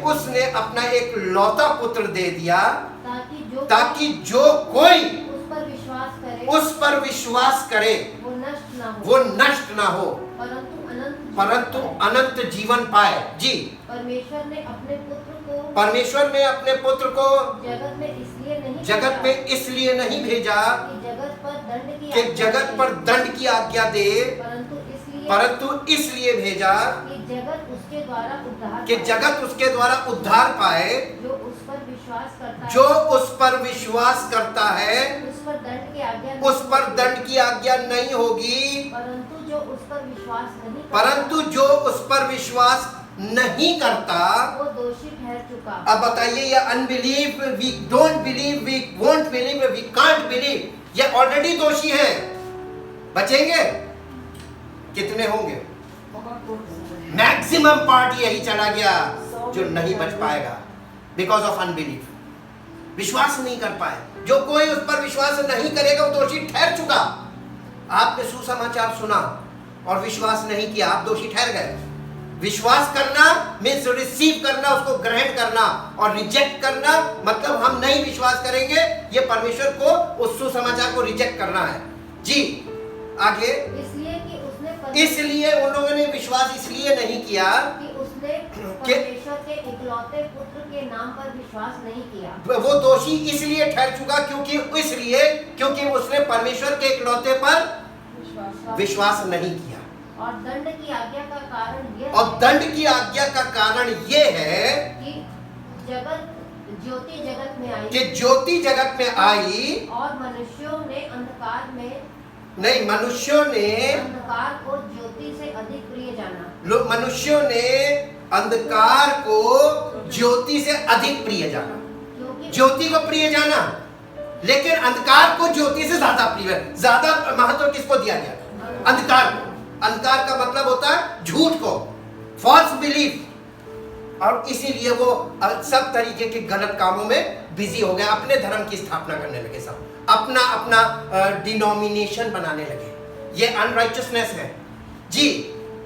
उसने अपना एक लौता पुत्र दे दिया, ताकि जो कोई उस पर विश्वास करे वो नष्ट ना हो परंतु अनंत जीवन पाए। जी, परमेश्वर ने अपने पुत्र को जगत में इसलिए नहीं भेजा कि जगत पर दंड की आज्ञा दे, परंतु इसलिए भेजा कि जगत उसके द्वारा उद्धार पाए। जो उस पर विश्वास करता है उस पर दंड की आज्ञा नहीं होगी, परंतु जो उस पर विश्वास नहीं करता वो दोषी ठहर चुका। अब बताइए, ये unbelieve, we don't believe, we won't believe, we can't believe, ये ऑलरेडी दोषी है। बचेंगे कितने होंगे? मैक्सिमम पार्ट यही चला गया जो नहीं बच पाएगा बिकॉज ऑफ अनबिलीव। विश्वास नहीं कर पाए। जो कोई उस पर विश्वास नहीं करेगा वो दोषी ठहर चुका। आपने सुसमाचार सुना और विश्वास नहीं किया, आप दोषी ठहर गए। विश्वास करना मीन्स रिसीव करना, उसको ग्रहण करना, और रिजेक्ट करना मतलब हम नहीं विश्वास करेंगे, ये परमेश्वर को उस सुसमाचार को रिजेक्ट करना है। जी आगे, इसलिए उन लोगों ने विश्वास इसलिए नहीं किया कि उसने परमेश्वर के इकलौते पुत्र के नाम पर विश्वास नहीं किया। वो दोषी इसलिए ठहर चुका क्योंकि उसने परमेश्वर के इकलौते पर विश्वास नहीं किया। और दंड की आज्ञा का कारण ये है कि ज्योति जगत में आई और मनुष्यों ने अंधकार को ज्योति से अधिक प्रिय जाना। मनुष्यों ने अंधकार को ज्योति से अधिक प्रिय जाना। ज्योति को प्रिय जाना, लेकिन अंधकार को ज्योति से ज्यादा प्रिय, ज्यादा महत्व किसको दिया गया? अंधकार को। अंधकार का मतलब होता है झूठ को, फॉल्स बिलीफ, और इसीलिए वो सब तरीके के गलत कामों में बिजी हो गए। अपने धर्म की स्थापना करने लगे, सब अपना डिनोमिनेशन बनाने लगे। ये अनराइचियसनेस है। जी,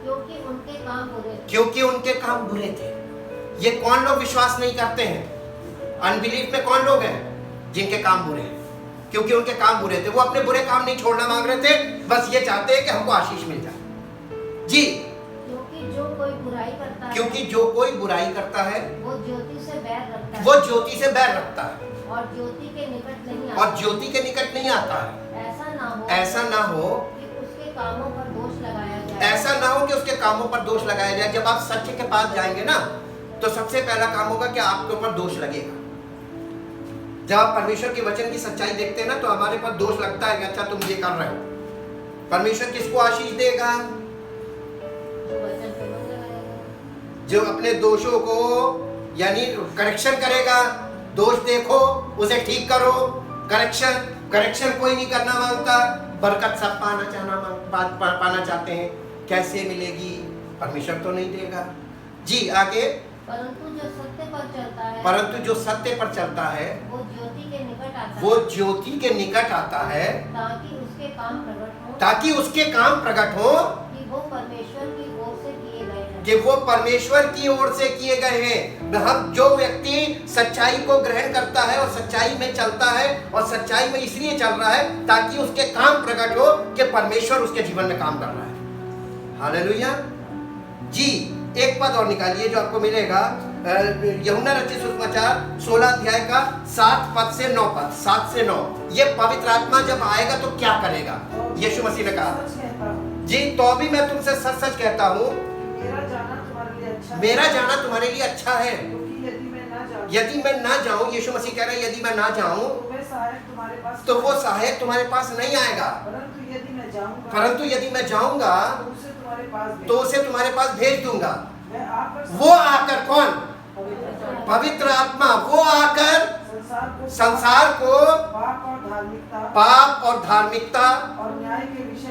क्योंकि उनके काम बुरे थे। ये कौन लोग विश्वास नहीं करते हैं? अनबिलीफ में कौन लोग हैं? जिनके काम बुरे हैं, क्योंकि उनके काम बुरे थे। वो अपने बुरे काम नहीं छोड़ना मांग रहे थे, बस ये चाहते हैं कि हमको आशीष मिल जाए। जी, क्योंकि जो कोई बुराई करता है वो ज्योति से बैर रखता है और ज्योति के निकट नहीं आता है। ऐसा ना हो कि उसके कामों पर दोष लगाया जाए। जब आप सत्य के पास जाएंगे ना, तो सबसे पहला काम होगा कि आपके ऊपर दोष लगेगा। जब आप परमेश्वर के वचन की सच्चाई देखते हैं ना, तो हमारे पर दोष लगता है कि अच्छा तुम ये कर रहे हो। परमेश्वर किसको आशीष देगा? जो अपने दोषों को यानी करेक्शन करेगा। दोष देखो, उसे ठीक करो। करेक्शन कोई नहीं करना मांगता। बरकत सब पाना चाहते हैं। कैसे मिलेगी? परमेश्वर तो नहीं देगा। जी आगे, परंतु जो सत्य पर चलता है वो ज्योति के निकट आता है ताकि उसके काम प्रकट हो कि वो परमेश्वर की ओर से किए गए हैं। हम जो व्यक्ति सच्चाई को ग्रहण करता है और सच्चाई में चलता है, और सच्चाई में इसलिए चल रहा है ताकि उसके काम प्रकट हो कि परमेश्वर उसके जीवन में काम कर रहा है। हालेलुया। जी, एक पद और निकालिए जो आपको मिलेगा, यूहन्ना रचित सुसमाचार 16 अध्याय का 7 पद से 9 पद, 7 से 9। ये पवित्र आत्मा जब आएगा तो क्या करेगा? यीशु मसीह ने कहा, जी तो भी मैं तुमसे सच सच कहता हूँ, मेरा जाना तुम्हारे लिए अच्छा है। यदि मैं ना जाऊं, यीशु मसीह कह रहे हैं यदि मैं ना जाऊं तो वो सहायक तुम्हारे पास नहीं आएगा, परंतु यदि मैं जाऊंगा तो उसे तुम्हारे पास भेज दूंगा। वो आकर कौन? पवित्र आत्मा। वो आकर संसार को पाप और धार्मिकता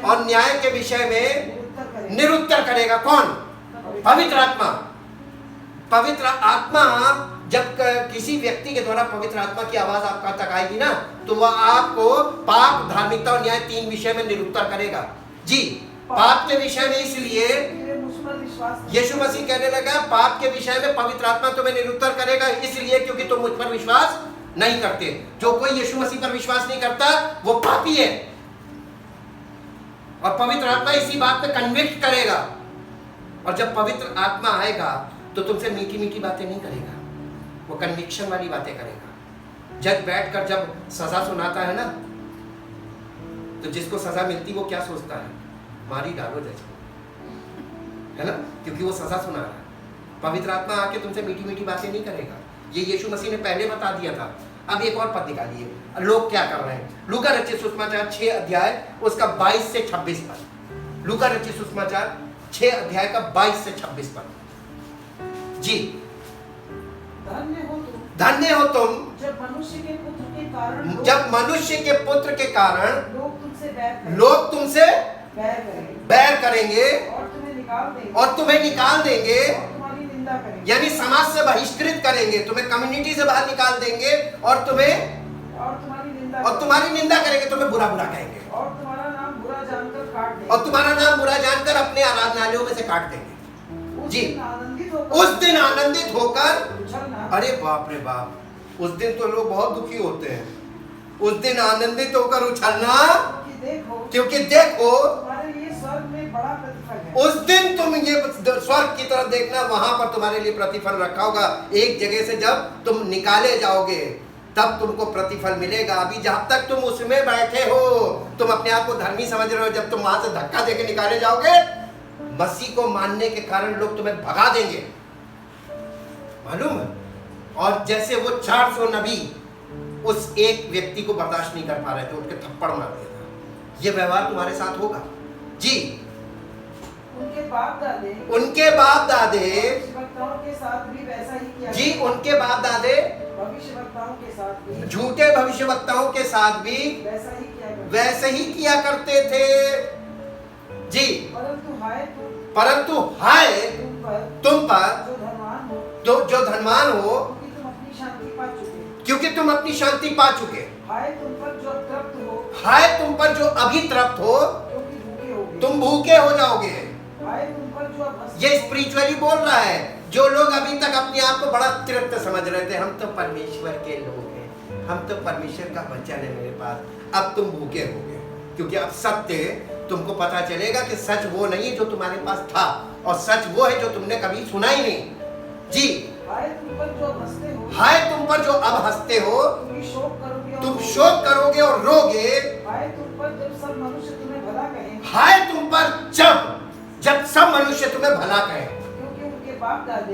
और न्याय के विषय में निरुत्तर करेगा। कौन? पवित्र आत्मा। पवित्र आत्मा जब किसी व्यक्ति के द्वारा पवित्र आत्मा की आवाज आपका तक आएगी ना, तो वह आपको पाप, धार्मिकता और न्याय 3 विषय में निरुत्तर करेगा। जी, पाप के विषय में इसलिए यीशु मसीह कहने लगा, पाप के विषय में पवित्र आत्मा तुम्हें निरुत्तर करेगा इसलिए क्योंकि तुम मुझ पर विश्वास नहीं करते। जो कोई यीशु मसीह पर विश्वास नहीं करता वो पापी है, और पवित्र आत्मा इसी बात पे कन्विक्ट करेगा। और जब पवित्र आत्मा आएगा तो तुमसे मीठी मीठी बातें नहीं करेगा, वो कन्विक्शन वाली बातें करेगा। जज बैठकर जब सजा सुनाता है ना, तो जिसको सजा मिलती वो क्या सोचता है, मार ही डालो जज को, है ना, क्योंकि वो सजा सुना रहा है। पवित्र आत्मा आके तुमसे मीठी मीठी बातें नहीं करेगा, ये यीशु मसीह ने पहले बता दिया था। अब एक और पद निकालिए, लोग क्या कर रहे हैं। लूका रचित सुसमाचार 6 अध्याय उसका 22 से 26 पद। लूका रचित सुसमाचार 6 अध्याय का 22 से 26 पद। जी, धन्य हो तुम जब मनुष्य के पुत्र के कारण लोग तुमसे बैर करेंगे और तुम्हें निकाल देंगे, यानी समाज से बहिष्कृत करेंगे, तुम्हें कम्युनिटी से बाहर निकाल देंगे और तुम्हारी निंदा करेंगे, तुम्हें बुरा बुरा कहेंगे और तुम्हारा नाम बुरा जानकर अपने आराधनालयों में से काट देंगे। जी, उस दिन आनंदित होकर, अरे बाप रे बाप, उस दिन तो लोग बहुत दुखी होते हैं। उस दिन आनंदित होकर उछलना, क्योंकि देखो तुम्हारे लिए स्वर्ग में बड़ा प्रतिफल है। उस दिन तुम ये स्वर्ग की तरफ देखना, वहां पर तुम्हारे लिए प्रतिफल रखा होगा। एक जगह से जब तुम निकाले जाओगे तब तुमको प्रतिफल मिलेगा। अभी जब तक तुम उसमें बैठे हो, तुम अपने आप को धर्मी समझ रहे हो। जब तुम वहां से धक्का देके निकाले जाओगे, मसीह को मानने के कारण लोग तुम्हें भगा देंगे, मालूम है। और जैसे वो 400 नबी उस एक व्यक्ति को बर्दाश्त नहीं कर पा रहे थे, उठ के थप्पड़ मार दिया था। ये व्यवहार तुम्हारे साथ होगा। जी, उनके बाप दादे भविष्यवक्ताओं के साथ भी वैसा ही किया। जी, उनके बाप दादे भविष्यवक्ताओं के साथ भी, झूठे भविष्यवक्ताओं के साथ भी वैसे ही किया करते थे। जी, परंतु हाय तुम पर जो धनवान हो, क्योंकि तुम अपनी शांति पा चुके। हाय तुम पर जो अभी तृप्त हो, तुम भूखे हो जाओगे। ये स्पिरिचुअली बोल रहा है। जो लोग अभी तक अपने आप को बड़ा तृप्त समझ रहे थे, हम तो परमेश्वर के लोग हैं, हम तो परमेश्वर का वचन है मेरे पास, अब तुम भूखे हो गए। क्योंकि अब सत्य तुमको पता चलेगा कि सच वो नहीं जो तुम्हारे पास था, और सच वो है जो तुमने कभी सुना ही नहीं। जी, हाय तुम पर जो अब हंसते हो, तुम शोक करोगे और रोगे। हाय तुम पर जब सब मनुष्य तुम्हें भला कहें, हाय तुम पर जब सब मनुष्य तुम्हें भला कहें,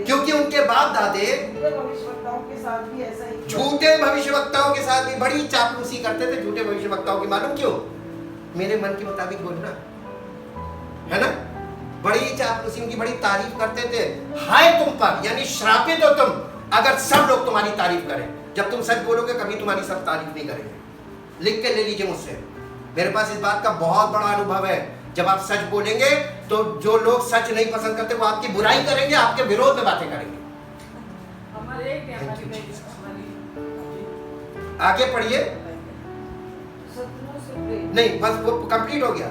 क्योंकि उनके बाप दादे भविष्यवक्ताओं के साथ भी ऐसा ही, झूठे भविष्यवक्ताओं के साथ भी बड़ी चापलूसी करते थे। झूठे भविष्यवक्ताओं की, मालूम क्यों? मेरे मन के मुताबिक बोलना, है ना। बड़ी चापलूसी, उनकी बड़ी तारीफ करते थे। हाय तुम पर, यानी श्रापित हो तुम अगर सब लोग तुम्हारी तारीफ करें। जब तुम सच बोलोगे कभी तुम्हारी सब तारीफ नहीं करेंगे। लिख के ले लीजिए मुझसे, मेरे पास इस बात का बहुत बड़ा अनुभव है। जब आप सच बोलेंगे तो जो लोग सच नहीं पसंद करते वो आपकी बुराई करेंगे, आपके विरोध में बातें करेंगे। आगे पढ़िए, नहीं बस वो कंप्लीट हो गया।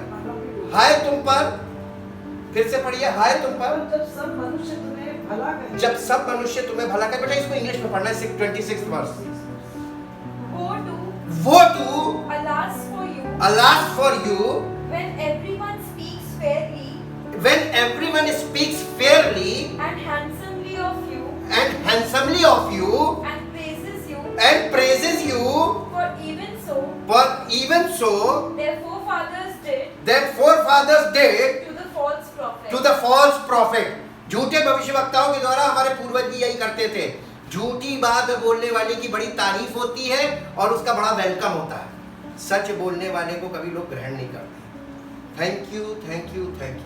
हाय तुम पर, फिर से पढ़िए, हाय तुम पर जब सब मनुष्य तुम्हें भला करें। बेटा इसको इंग्लिश में पढ़ना है। 26th verse. Woe to, alas for you, when everyone speaks fairly, and handsomely of you, and praises you, for even so, their forefathers did to the false prophet. झूठे भविष्यवक्ताओं के द्वारा हमारे पूर्वज भी यही करते थे। झूठी बात बोलने वाले की बड़ी तारीफ होती है और उसका बड़ा वेलकम होता है। सच बोलने वाले को कभी लोग ग्रहण नहीं करते। Thank you, thank you, thank you.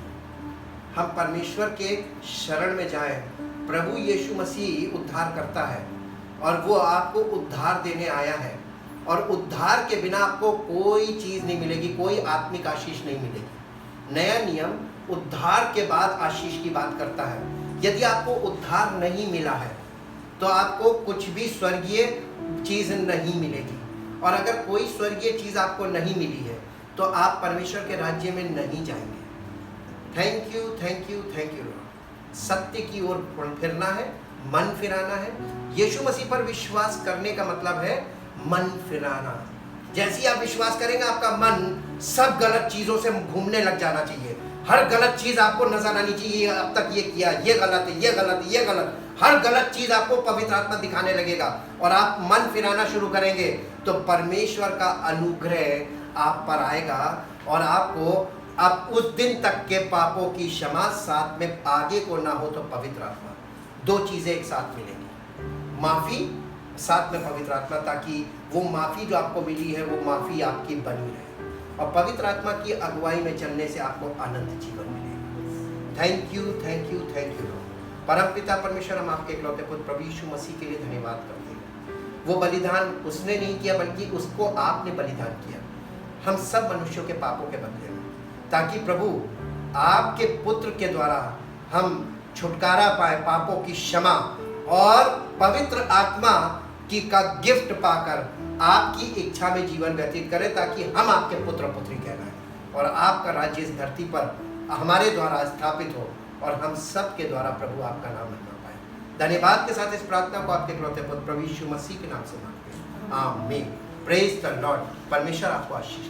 हम परमेश्वर के शरण में जाएं। प्रभु यीशु मसीह उद्धार करता है और वो आपको उद्धार देने आया है, और उद्धार के बिना आपको कोई चीज़ नहीं मिलेगी, कोई आत्मिक आशीष नहीं मिलेगी। नया नियम उद्धार के बाद आशीष की बात करता है। यदि आपको उद्धार नहीं मिला है तो आपको कुछ भी स्वर्गीय चीज़ नहीं मिलेगी, और अगर कोई स्वर्गीय चीज़ आपको नहीं मिली है तो आप परमेश्वर के राज्य में नहीं जाएंगे। Thank you, thank you, thank you. सत्य की ओर फिरना है, मन फिराना है। यीशु मसीह पर विश्वास करने का मतलब है मन फिराना। जैसे ही आप विश्वास करेंगे आपका मन सब गलत चीज़ों से घूमने लग जाना चाहिए। हर गलत चीज आपको नजर आनी चाहिए, अब तक ये किया, ये गलत है, ये गलत है, ये गलत, हर गलत चीज आपको पवित्र आत्मा दिखाने लगेगा और आप मन फिराना शुरू करेंगे तो परमेश्वर का अनुग्रह आप पर आएगा और आपको अब उस दिन तक के पापों की क्षमा, साथ में आगे को ना हो तो पवित्र आत्मा, दो चीजें एक साथ मिलेंगी, माफी साथ में पवित्र आत्मा, ताकि वो माफी जो आपको मिली है वो माफी आपकी बनी रहे और पवित्र आत्मा की अगुवाई में चलने से आपको आनंद जीवन मिलेगा। Thank you, thank you, thank you. परम पिता परमेश्वर, हम आपके इकलौते पुत्र प्रभु यीशु मसीह के लिए धन्यवाद करते हैं। वो बलिदान उसने नहीं किया बल्कि उसको आपने बलिदान किया हम सब मनुष्यों के पापों के बदले में, ताकि प्रभु आपके पुत्र के द्वारा हम छुटकारा पाए, पापों की क्षमा और पवित्र आत्मा की का गिफ्ट पाकर आपकी इच्छा में जीवन व्यतीत करें, ताकि हम आपके पुत्र पुत्री कहलाएं और आपका राज्य इस धरती पर हमारे द्वारा स्थापित हो और हम सब के द्वारा प्रभु आपका नाम लेना पाए। धन्यवाद के साथ इस प्रार्थना को आपके इकलौते पुत्र प्रभु यीशु मसीह के नाम से मांगते हैं, आमीन। Praise the Lord. परमेश्वर आपको आशीष